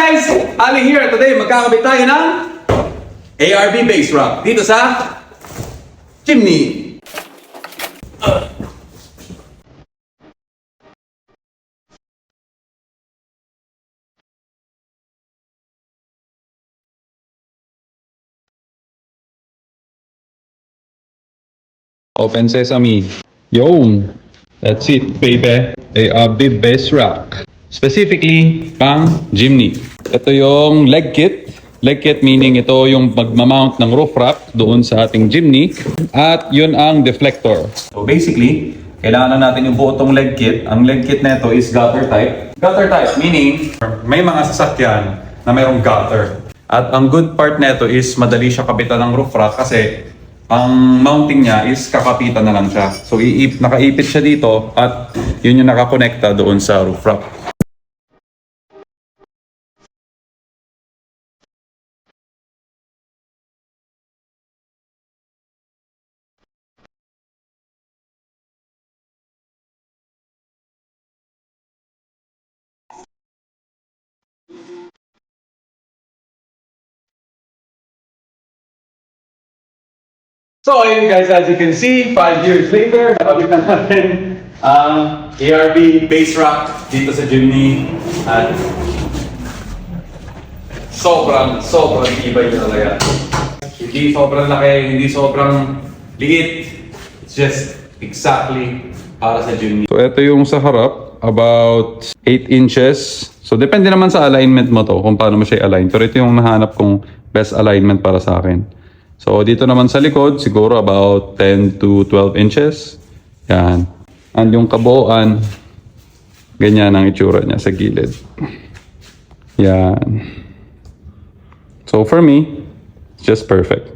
guys! Ali here. Today, magkakabit tayo ng ARB base rack dito sa chimney. Open sesame. Yo, that's it, baby. ARB base rack. Specifically, pang chimney. Ito yung leg kit. Leg kit meaning ito yung magmamount ng roof rack doon sa ating chimney. At yun ang deflector. So basically, kailangan na natin yung buo tong leg kit. Ang leg kit nito is gutter type. Gutter type meaning may mga sasakyan na mayroong gutter. At ang good part nito is madali siya kapitan ng roof rack kasi ang mounting niya is kakapitan na lang siya. So nakaipit siya dito at yun yung nakakonekta doon sa roof rack. So ayun guys, as you can see, 5 years later, nakabit na natin ang ARB base rack dito sa chimney. At sobrang tibay niya talaga. Hindi sobrang laki, hindi sobrang liit. It's just exactly para sa chimney. So ito yung sa harap, about 8 inches. So depende naman sa alignment mo to, kung paano mo siya align. Pero ito yung nahanap kong best alignment para sa akin. So dito naman sa likod, siguro about 10 to 12 inches. Yan. And yung kabuuan, ganyan ang itsura niya sa gilid. Yan. So for me, it's just perfect.